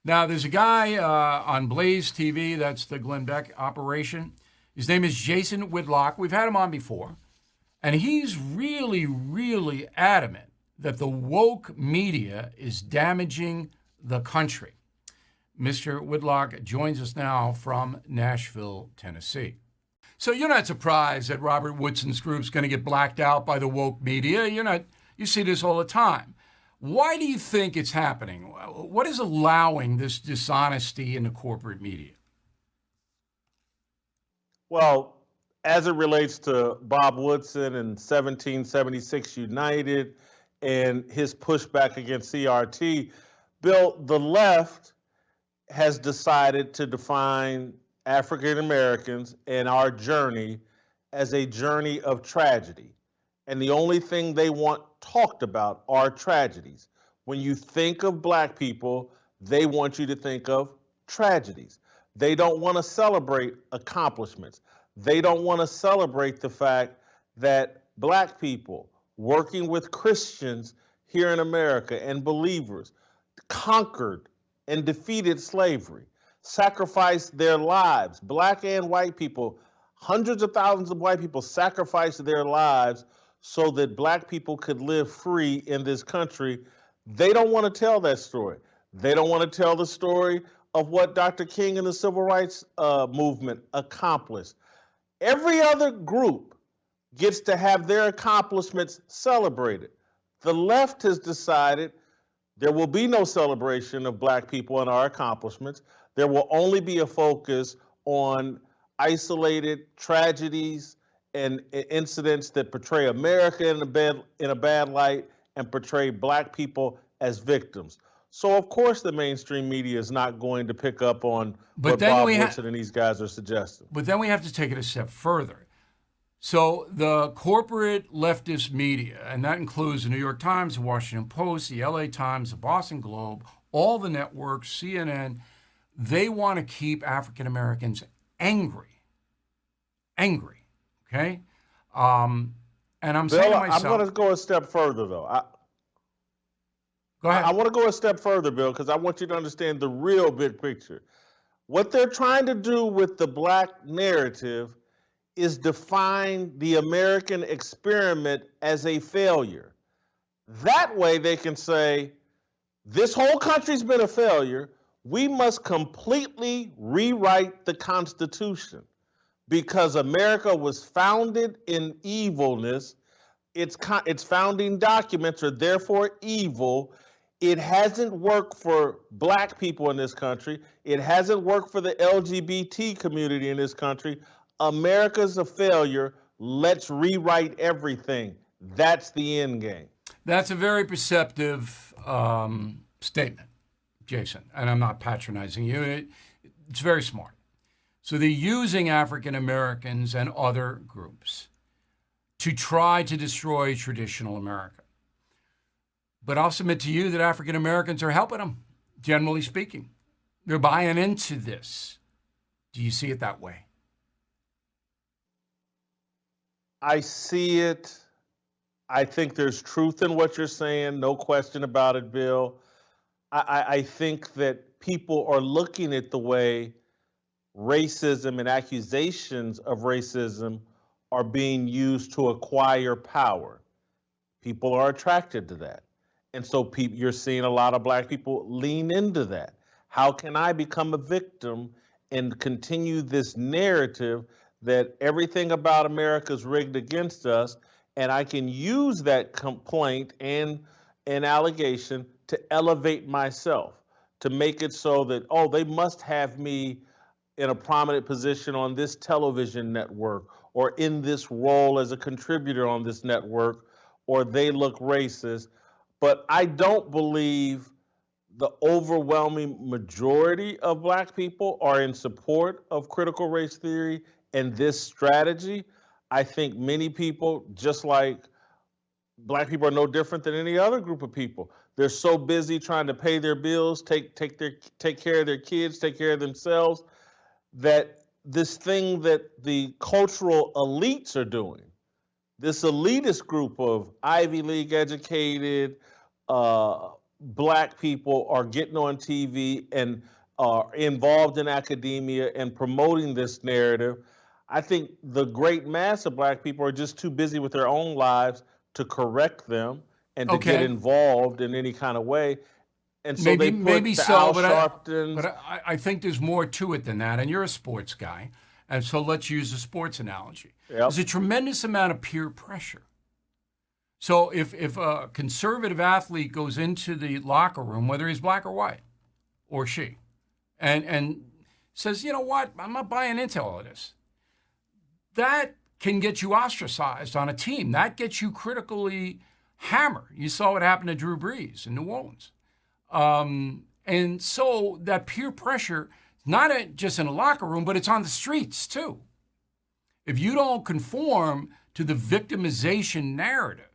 Now, there's a guy on Blaze TV, that's the Glenn Beck operation. His name is Jason Whitlock. We've had him on before. And he's really, really adamant that the woke media is damaging the country. Mr. Whitlock joins us now from Nashville, Tennessee. So you're not surprised that Robert Woodson's group's going to get blacked out by the woke media. You see this all the time. Why do you think it's happening? What is allowing this dishonesty in the corporate media? Well, as it relates to Bob Woodson and 1776 United and his pushback against CRT, Bill, the left has decided to define African Americans and our journey as a journey of tragedy. And the only thing they want talked about are tragedies. When you think of black people, they want you to think of tragedies. They don't want to celebrate accomplishments. They don't want to celebrate the fact that black people working with Christians here in America and believers conquered and defeated slavery, sacrificed their lives. Black and white people, hundreds of thousands of white people sacrificed their lives so that black people could live free in this country. They don't want to tell that story. They don't want to tell the story of what Dr. King and the civil rights movement accomplished. Every other group gets to have their accomplishments celebrated. The left has decided there will be no celebration of black people and our accomplishments. There will only be a focus on isolated tragedies and incidents that portray America in a bad light and portray black people as victims. So of course the mainstream media is not going to pick up on what Bob Woodson and these guys are suggesting. But then we have to take it a step further. So the corporate leftist media, and that includes the New York Times, the Washington Post, the LA Times, the Boston Globe, all the networks, CNN, they want to keep African Americans angry. Okay? And I'm Bill, saying to myself, I'm going to go a step further, though. Go ahead. I want to go a step further, Bill, because I want you to understand the real big picture. What they're trying to do with the black narrative is define the American experiment as a failure. That way they can say, this whole country's been a failure. We must completely rewrite the Constitution because America was founded in evilness. Its founding documents are therefore evil. It hasn't worked for black people in this country. It hasn't worked for the LGBT community in this country. America's a failure. Let's rewrite everything. That's the end game. That's a very perceptive statement, Jason, and I'm not patronizing you. It's very smart. So they're using African Americans and other groups to try to destroy traditional America. But I'll submit to you that African Americans are helping them, generally speaking. They're buying into this. Do you see it that way? I see it. I think there's truth in what you're saying, no question about it, Bill. I think that people are looking at the way racism and accusations of racism are being used to acquire power. People are attracted to that. And so you're seeing a lot of black people lean into that. How can I become a victim and continue this narrative that everything about America is rigged against us, and I can use that complaint and an allegation to elevate myself, to make it so that, oh, they must have me in a prominent position on this television network or in this role as a contributor on this network, or they look racist. But I don't believe the overwhelming majority of black people are in support of critical race theory and this strategy. I think many people, just like black people, are no different than any other group of people. They're so busy trying to pay their bills, take care of their kids, take care of themselves, that this thing that the cultural elites are doing, this elitist group of Ivy League educated, black people are getting on TV and are involved in academia and promoting this narrative. I think the great mass of black people are just too busy with their own lives to correct them and to get Okay. involved in any kind of way. And so Maybe, they put maybe the so, Al but Sharptons. I think there's more to it than that. And you're a sports guy, and so let's use a sports analogy. Yep. There's a tremendous amount of peer pressure. So if a conservative athlete goes into the locker room, whether he's black or white, or she, and says, you know what, I'm not buying into all of this, that can get you ostracized on a team. That gets you critically hammered. You saw what happened to Drew Brees in New Orleans. And so that peer pressure, not just in a locker room, but it's on the streets too. If you don't conform to the victimization narrative,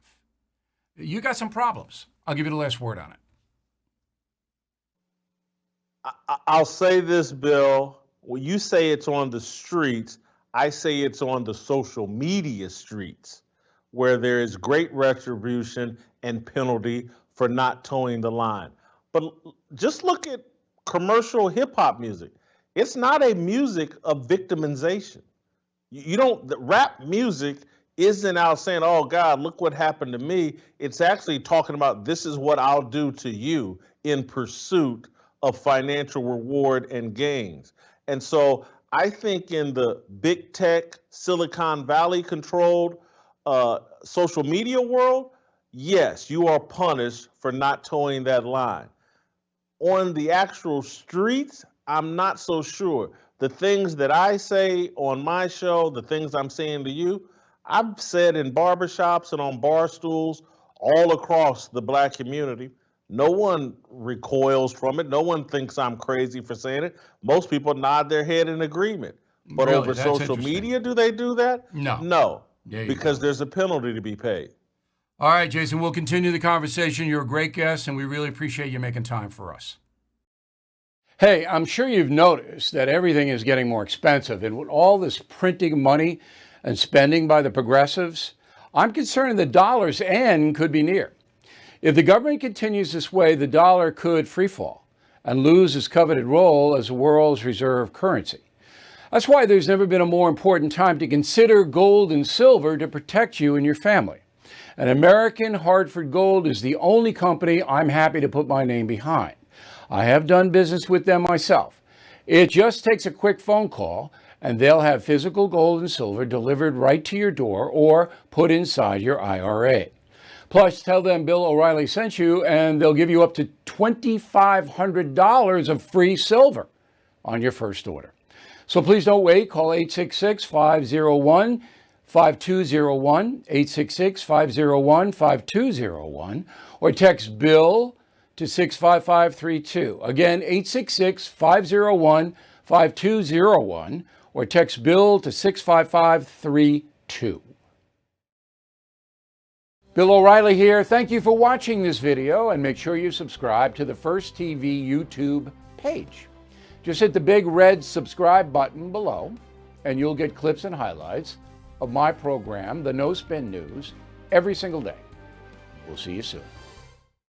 you got some problems. I'll give you the last word on it. I'll say this, Bill. When you say it's on the streets, I say it's on the social media streets, where there is great retribution and penalty for not towing the line. But just look at commercial hip hop music. It's not a music of victimization. You don't, the rap music isn't out saying, oh God, look what happened to me. It's actually talking about, this is what I'll do to you in pursuit of financial reward and gains. And so I think in the big tech, Silicon Valley controlled social media world, yes, you are punished for not towing that line. On the actual streets, I'm not so sure. The things that I say on my show, the things I'm saying to you, I've said in barbershops and on bar stools all across the black community. No one recoils from it. No one thinks I'm crazy for saying it. Most people nod their head in agreement. But Really, over that's social interesting. media, do they do that? No. No, There you because go. there's a penalty to be paid. All right, Jason, we'll continue the conversation. You're a great guest, and we really appreciate you making time for us. Hey, I'm sure you've noticed that everything is getting more expensive. And with all this printing money and spending by the progressives, I'm concerned the dollar's end could be near. If the government continues this way, the dollar could freefall and lose its coveted role as the world's reserve currency. That's why there's never been a more important time to consider gold and silver to protect you and your family. And American Hartford Gold is the only company I'm happy to put my name behind. I have done business with them myself. It just takes a quick phone call, and they'll have physical gold and silver delivered right to your door or put inside your IRA. Plus, tell them Bill O'Reilly sent you, and they'll give you up to $2,500 of free silver on your first order. So please don't wait. Call 866-501-5201, 866-501-5201, or text Bill to 65532. Again, 866-501-5201, or text Bill to 65532. Bill O'Reilly here. Thank you for watching this video, and make sure you subscribe to the First TV YouTube page. Just hit the big red subscribe button below, and you'll get clips and highlights of my program, The No Spin News, every single day. We'll see you soon.